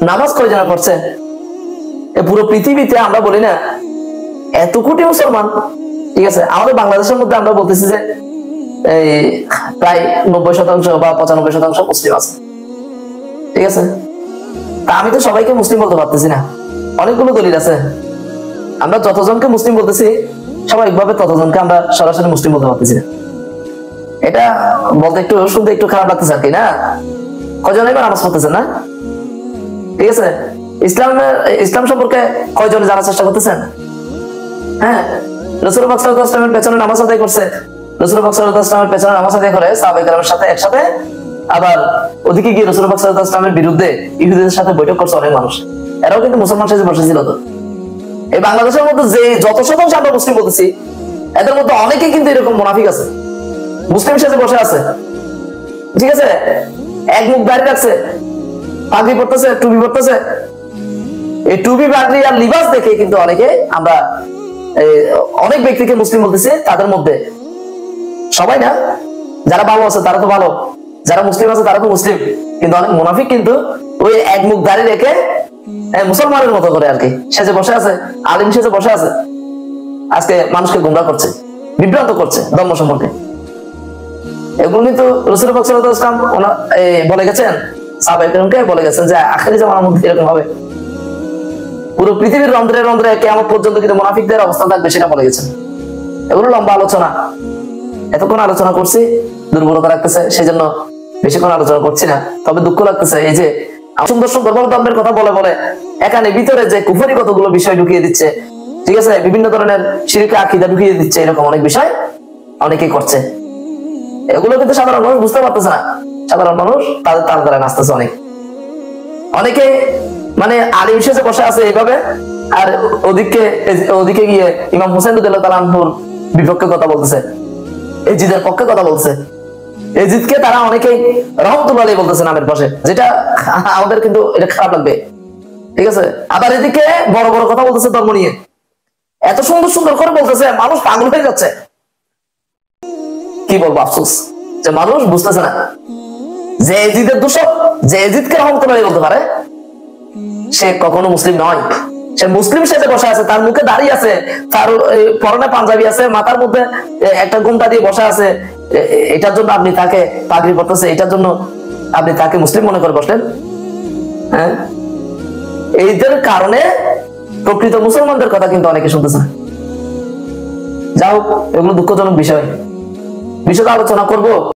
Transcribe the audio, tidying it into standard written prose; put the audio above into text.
নামাজ কয়জনা পড়ছে? পুরো পৃথিবীতে আমরা বলি না এত কোটি মুসলমান, ঠিক আছে, আমাদের বাংলাদেশের মধ্যে আমরা বলতেছি যে প্রায় 90% বা 95% মুসলিম আছে, ঠিক আছে। তা আমি তো সবাইকে মুসলিম বলতে পারতেছি না, অনেকগুলো দলিল আছে। আমরা যতজনকে মুসলিম বলতেছি স্বাভাবিকভাবে ততজনকে আমরা সরাসরি মুসলিম বলতে পারতেছি না। এটা বলতে একটু শুনতে একটু খারাপ লাগতেছে আর কি, না? কয়জন এবার নামাজ পড়তেছে না, ঠিক আছে। ইসলাম সম্পর্কে কয়জন জানার চেষ্টা করতেছেন? হ্যাঁ, রাসূল পাক সাল্লাল্লাহু আলাইহি ওয়াসাল্লামের পেছনে নামাজ আদায় করছে, রাসূল পাক সাল্লাল্লাহু আলাইহি ওয়াসাল্লামের পেছনে নামাজ আদায় করে সাহাবায়ে কেরামের সাথে একসাথে, আবার ওদিকে গিয়ে রাসূল পাক সাল্লাল্লাহু আলাইহি ওয়াসাল্লামের বিরুদ্ধে ইহুদিদের সাথে বৈঠক করছে অনেক মানুষ। এরাও কিন্তু মুসলমান সেজে বসেছিল। তো এই বাংলাদেশের মধ্যে যে যত শতাংশ আমরা মুসলিম বলতেছি এদের মধ্যে অনেকেই কিন্তু এরকম মুনাফিক আছে, মুসলিম সেজে বসে আছে, ঠিক আছে। এক মুখ দাঁড়িয়ে রাখছে, পাগড়ি পড়তেছে, টুপি পড়তেছে। এই টুপি পাগড়ি আর লিবাস দেখে কিন্তু অনেকে আমরা অনেক ব্যক্তিকে মুসলিম বলতেছি। তাদের মধ্যে সবাই না, যারা ভালো আছে তারা তো ভালো, যারা মুসলিম আছে তারা তো মুসলিম, কিন্তু অনেক মুনাফিক কিন্তু ওই এক মুখ দাঁড়িয়ে রেখে মুসলমানের মতো করে আর কি সেজে বসে আছে, আলিম সেজে বসে আছে। আজকে মানুষকে গুমরাহ করছে, বিভ্রান্ত করছে ধর্ম সম্পর্কে। এগুলো কিন্তু রাসূল পাক সাল্লাল্লাহু আলাইহি ওয়াসাল্লাম বলে গেছেন, সাহাবায়ে কেরামকে বলে গেছেন যে আখিরি জামানার মধ্যে এরকম হবে। পুরো পৃথিবীর রন্ধ্রে রন্ধ্রে কিয়ামত পর্যন্ত কিন্তু মুনাফিকদের অবস্থান থাকবে, সেটা বলে গেছেন। এগুলো লম্বা আলোচনা, এতক্ষণ আলোচনা করছি, দুর্বলতা রাখতেছে, সেই জন্য বেশিক্ষণ আলোচনা করছি না। তবে দুঃখ লাগতেছে এই যে সুন্দর সুন্দর ধর্মের কথা বলে বলে এখানে ভিতরে যে কুফরি কতগুলো বিষয় ঢুকিয়ে দিচ্ছে, ঠিক আছে, বিভিন্ন ধরনের শিরক আকীদা ঢুকিয়ে দিচ্ছে, এরকম অনেক বিষয় অনেকেই করছে। এগুলো কিন্তু সাধারণ মানুষ বুঝতে পারতেছে না। সাধারণ মানুষ তাদের তার দ্বারা নাচতেছে অনেকে মানে আলিম সেজে বসে আছে এইভাবে, আর ওদিকে গিয়ে ইমাম হোসেন রাদিয়াল্লাহু তাআলা আনহুর বিপক্ষে কথা বলতেছে, এজিদের পক্ষে কথা বলছে। এজিদকে তারা অনেকেই রহমতুল্লাহ আলাইহি বলতেছে নামের পাশে, যেটা আমাদের কিন্তু এটা খারাপ লাগবে, ঠিক আছে। আবার এদিকে বড় বড় কথা বলতেছে ধর্ম নিয়ে, এত সুন্দর সুন্দর করে বলতেছে, মানুষ পাগল হয়ে যাচ্ছে। কি বলবো, আফসোস যে মানুষ বুঝতেছে না যে এজিদের দোষক, যে এজিদকে রহমতুল্লাহ আলাইহি বলতে পারে সে কখনো মুসলিম নয়। সে মুসলিম সেজে বসে আছে, তার মুখে দাড়ি আছে, তার পরনে পাঞ্জাবি আছে, মাথার মধ্যে একটা ঘোমটা দিয়ে বসে আছে। এটার জন্য আপনি তাকে পাগড়ি পরতেছে, এটার জন্য আপনি তাকে মুসলিম মনে করে বসলেন? হ্যাঁ, এইদের কারণে প্রকৃত মুসলমানদের কথা কিন্তু অনেকে শুনতেছে না। যাও, এগুলো দুঃখজনক বিষয়, বিষয়টা আলোচনা করব।